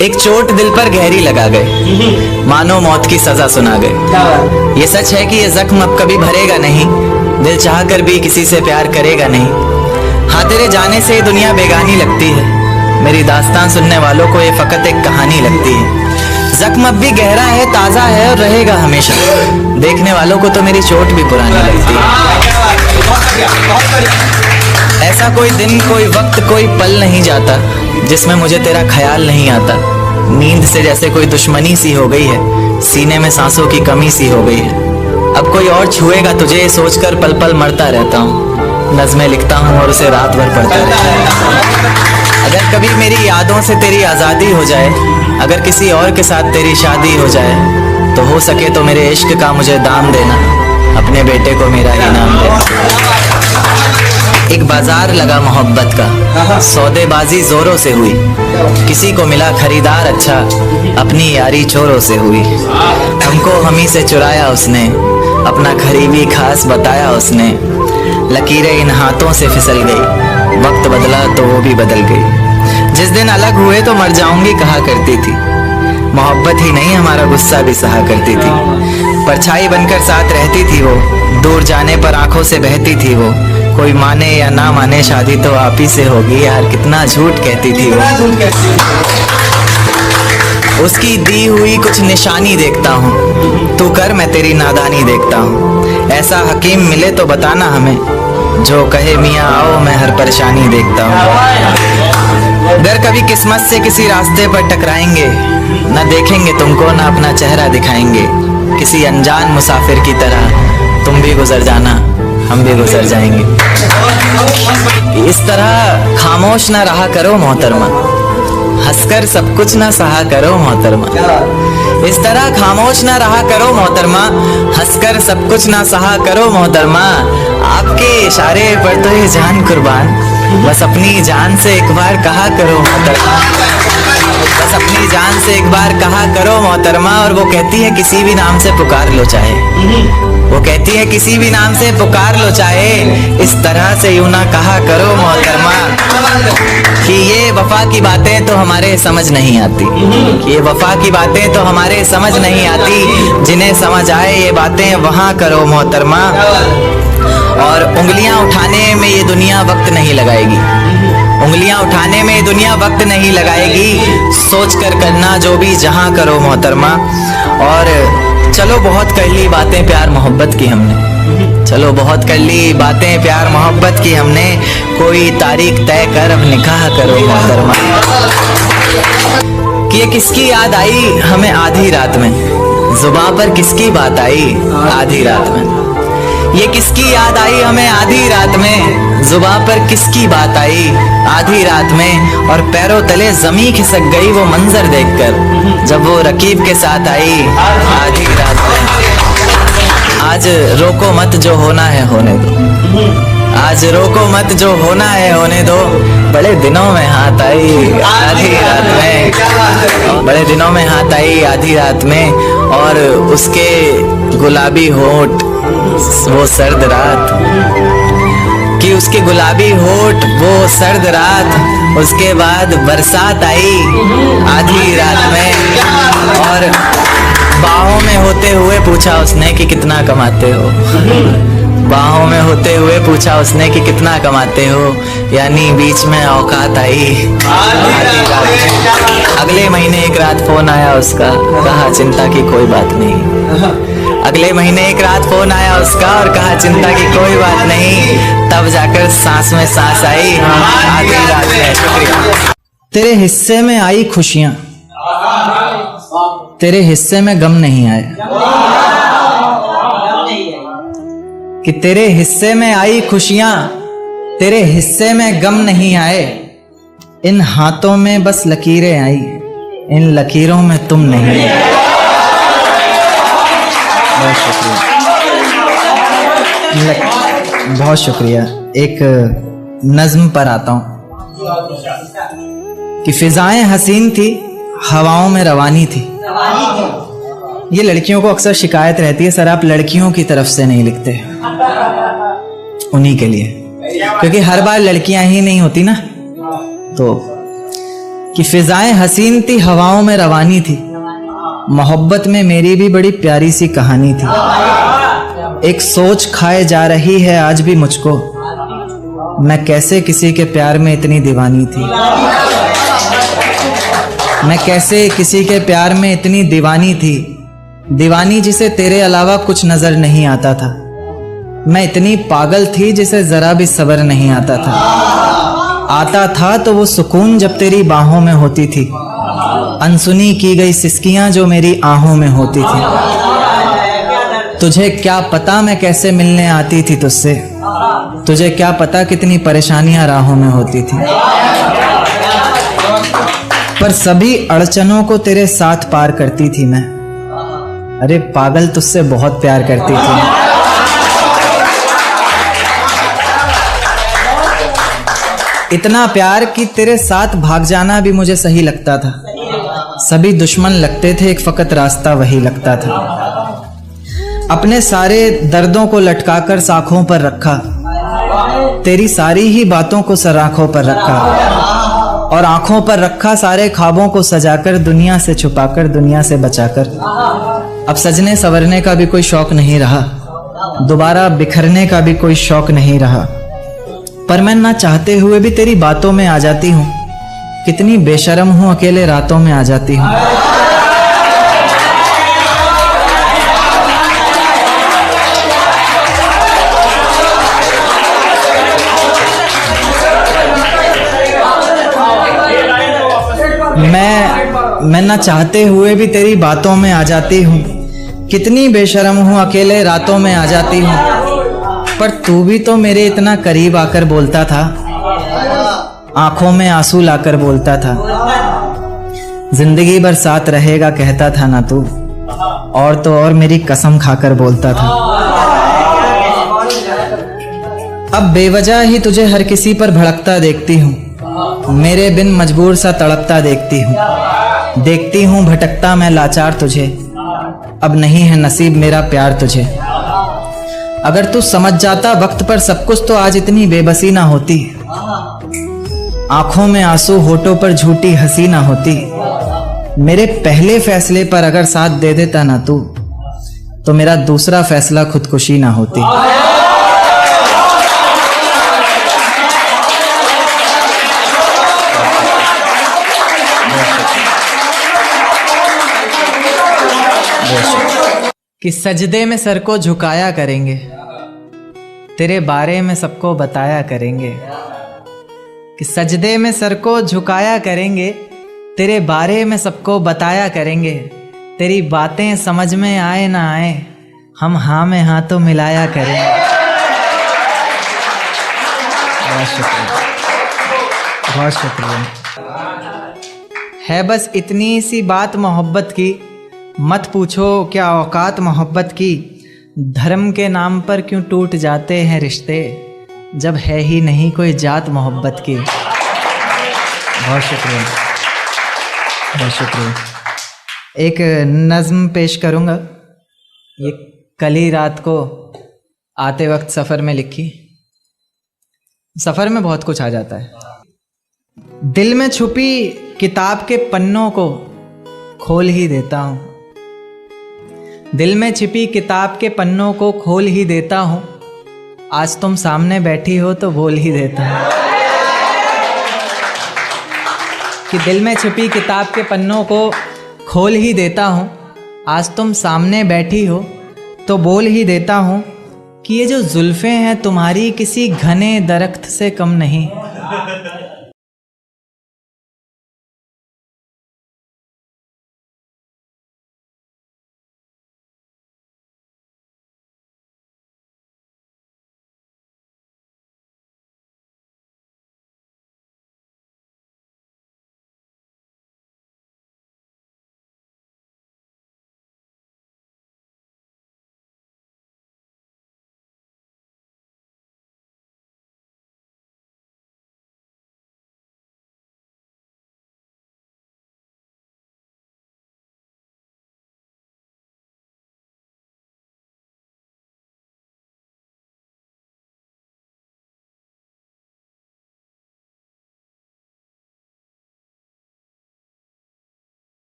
एक चोट दिल पर गहरी लगा गए, मानो मौत की सजा सुना गए। ये सच है कि ये जख्म अब कभी भरेगा नहीं, दिल चाह कर भी किसी से प्यार करेगा नहीं। हाँ, तेरे जाने से दुनिया बेगानी लगती है, मेरी दास्तान सुनने वालों को ये फकत एक कहानी लगती है। जख्म अब भी गहरा है, ताजा है और रहेगा हमेशा, देखने वालों को तो मेरी चोट भी पुरानी लगती है। ऐसा कोई दिन, कोई वक्त, कोई पल नहीं जाता जिसमें मुझे तेरा ख्याल नहीं आता। नींद से जैसे कोई दुश्मनी सी हो गई है, सीने में सांसों की कमी सी हो गई है। अब कोई और छुएगा तुझे सोचकर पल पल मरता रहता हूँ, नज़्में लिखता हूँ और उसे रात भर पढ़ता रहता हूँ। अगर कभी मेरी यादों से तेरी आज़ादी हो जाए, अगर किसी और के साथ तेरी शादी हो जाए, तो हो सके तो मेरे इश्क का मुझे दाम देना, अपने बेटे को मेरा इनाम देना। एक बाजार लगा मोहब्बत का, सौदेबाजी जोरों से हुई, किसी को मिला खरीदार अच्छा, अपनी यारी चोरों से हुई। हमको हमी से चुराया उसने, अपना करीबी खास बताया उसने। लकीरें इन हाथों से फिसल गई, वक्त बदला तो वो भी बदल गई। जिस दिन अलग हुए तो मर जाऊंगी कहा करती थी, मोहब्बत ही नहीं हमारा गुस्सा भी सहा करती थी। परछाई बनकर साथ रहती थी वो, दूर जाने पर आंखों से बहती थी वो। कोई माने या ना माने शादी तो आप ही से होगी यार, कितना झूठ कहती थी वो। उसकी दी हुई कुछ निशानी देखता हूँ, तू कर मैं तेरी नादानी देखता हूँ। ऐसा हकीम मिले तो बताना हमें, जो कहे मियाँ आओ मैं हर परेशानी देखता हूँ। अगर कभी किस्मत से किसी रास्ते पर टकराएंगे, न देखेंगे तुमको न अपना चेहरा दिखाएंगे। किसी अनजान मुसाफिर की तरह तुम भी गुजर जाना, हम भी गुजर जाएंगे। इस तरह खामोश ना रहा करो मोहतरमा, हंसकर सब कुछ ना सहा करो मोहतरमा। इस तरह खामोश ना रहा करो मोहतरमा, हंसकर सब कुछ ना सहा करो मोहतरमा। आपके इशारे पर तो ये जान कुर्बान, बस अपनी जान से एक बार कहा करो मोहतरमा, बस अपनी जान से एक बार कहा करो मोहतरमा। और वो कहती है किसी भी नाम से पुकार लो चाहे, वो कहती है किसी भी नाम से पुकार लो चाहे, इस तरह से यूं ना कहा करो मोहतरमा। कि ये वफा की बातें तो हमारे समझ नहीं आती, कि ये वफा की बातें तो हमारे समझ नहीं आती। जिन्हें समझ आए ये बातें वहाँ करो मोहतरमा। और उंगलियां उठाने में ये दुनिया वक्त नहीं लगाएगी, उंगलियां उठाने में ये दुनिया वक्त नहीं लगाएगी। सोच कर करना जो भी जहां करो मोहतरमा। और चलो बहुत कर ली बातें प्यार मोहब्बत की हमने, चलो बहुत कर ली बातें प्यार मोहब्बत की हमने। कोई तारीख तय कर अब निकाह करो मोहतरमा। कि ये किसकी याद आई हमें आधी रात में, जुबां पर किसकी बात आई आधी रात में। ये किसकी याद आई हमें आधी रात में, जुबां पर किसकी बात आई आधी रात में। और पैरों तले जमीन खिसक गई वो मंजर देखकर, जब वो रकीब के साथ आई आधी रात में। आज रोको मत जो होना है होने दो, आज रोको मत जो होना है होने दो। बड़े दिनों में हाथ आई आधी रात में, बड़े दिनों में हाथ आई आधी रात में। और उसके गुलाबी होठ वो सर्द रात, कि उसके गुलाबी होठ वो सर्द रात। उसके बाद बरसात आई आधी रात में, और बाहों में होते हुए पूछा उसने कि कितना कमाते हो, बाहों में होते हुए पूछा उसने कि कितना कमाते हो। यानी बीच में औकात आई आधी रात में। अगले महीने एक रात फोन आया उसका, कहा चिंता की कोई बात नहीं। अगले महीने एक रात फोन आया उसका और कहा चिंता की कोई बात नहीं। तब जाकर सांस में सांस आई आधी रात में। शुक्रिया। तेरे हिस्से में आई खुशियां, तेरे हिस्से में गम नहीं आया। कि तेरे हिस्से में आई खुशियां, तेरे हिस्से में गम नहीं आए। इन हाथों में बस लकीरें आई, इन लकीरों में तुम नहीं आए। बहुत शुक्रिया, बहुत शुक्रिया। एक नज्म पर आता हूं कि फिजाएं हसीन थी, हवाओं में रवानी थी। ये लड़कियों को अक्सर शिकायत रहती है, सर आप लड़कियों की तरफ से नहीं लिखते। उन्हीं के लिए, क्योंकि हर बार लड़कियां ही नहीं होती ना। तो कि फिजाएं हसीन थी, हवाओं में रवानी थी। मोहब्बत में मेरी भी बड़ी प्यारी सी कहानी थी। एक सोच खाए जा रही है आज भी मुझको, मैं कैसे किसी के प्यार में इतनी दीवानी थी। मैं कैसे किसी के प्यार में इतनी दीवानी थी, दीवानी जिसे तेरे अलावा कुछ नजर नहीं आता था। मैं इतनी पागल थी जिसे जरा भी सब्र नहीं आता था तो वो सुकून जब तेरी बाहों में होती थी, अनसुनी की गई सिसकियां जो मेरी आहों में होती थी। तुझे क्या पता मैं कैसे मिलने आती थी तुझसे, तुझे क्या पता कितनी परेशानियां राहों में होती थी। पर सभी अड़चनों को तेरे साथ पार करती थी मैं। अरे पागल, तुझसे बहुत प्यार करती थी। इतना प्यार कि तेरे साथ भाग जाना भी मुझे सही लगता था। सभी दुश्मन लगते थे, एक फकत रास्ता वही लगता था। अपने सारे दर्दों को लटकाकर साखों पर रखा, तेरी सारी ही बातों को सराखों पर रखा, और आंखों पर रखा सारे ख्वाबों को सजाकर, दुनिया से छुपाकर, दुनिया से बचाकर। अब सजने संवरने का भी कोई शौक नहीं रहा, दोबारा बिखरने का भी कोई शौक नहीं रहा। पर मैं ना चाहते हुए भी तेरी बातों में आ जाती हूँ। कितनी बेशर्म हूँ, अकेले रातों में आ जाती हूँ। मैं ना चाहते हुए भी तेरी बातों में आ जाती हूँ। कितनी बेशर्म हूँ, अकेले रातों में आ जाती हूँ। पर तू भी तो मेरे इतना करीब आकर बोलता था, आंखों में आंसू लाकर बोलता था, जिंदगी भर साथ रहेगा कहता था ना तू, और तो और मेरी कसम खाकर बोलता था। अब बेवजह ही तुझे हर किसी पर भड़कता देखती हूँ, मेरे बिन मजबूर सा तड़पता देखती हूँ भटकता मैं लाचार तुझे। अब नहीं है नसीब मेरा प्यार तुझे। अगर तू समझ जाता वक्त पर सब कुछ तो आज इतनी बेबसी ना होती। आंखों में आंसू, होठों पर झूठी हंसी ना होती। मेरे पहले फैसले पर अगर साथ दे देता ना तू, तो मेरा दूसरा फैसला खुदकुशी ना होती। कि सजदे में सर को झुकाया करेंगे, तेरे बारे में सबको बताया करेंगे। कि सजदे में सर को झुकाया करेंगे, तेरे बारे में सबको बताया करेंगे। तेरी बातें समझ में आए ना आए, हम हाँ में हाँ तो मिलाया करेंगे। बहुत शुक्रिया, बहुत शुक्रिया। है बस इतनी सी बात मोहब्बत की, मत पूछो क्या औकात मोहब्बत की। धर्म के नाम पर क्यों टूट जाते हैं रिश्ते, जब है ही नहीं कोई जात मोहब्बत की। बहुत शुक्रिया, बहुत शुक्रिया। एक नज़्म पेश करूँगा, ये कल ही रात को आते वक्त सफ़र में लिखी। सफ़र में बहुत कुछ आ जाता है। दिल में छुपी किताब के पन्नों को खोल ही देता हूँ, दिल में छिपी किताब के पन्नों को खोल ही देता हूँ। आज तुम सामने बैठी हो तो बोल ही देता हूँ। कि दिल में छिपी किताब के पन्नों को खोल ही देता हूँ। आज तुम सामने बैठी हो तो बोल ही देता हूँ कि ये जो जुल्फ़ें हैं तुम्हारी किसी घने दरख्त से कम नहीं।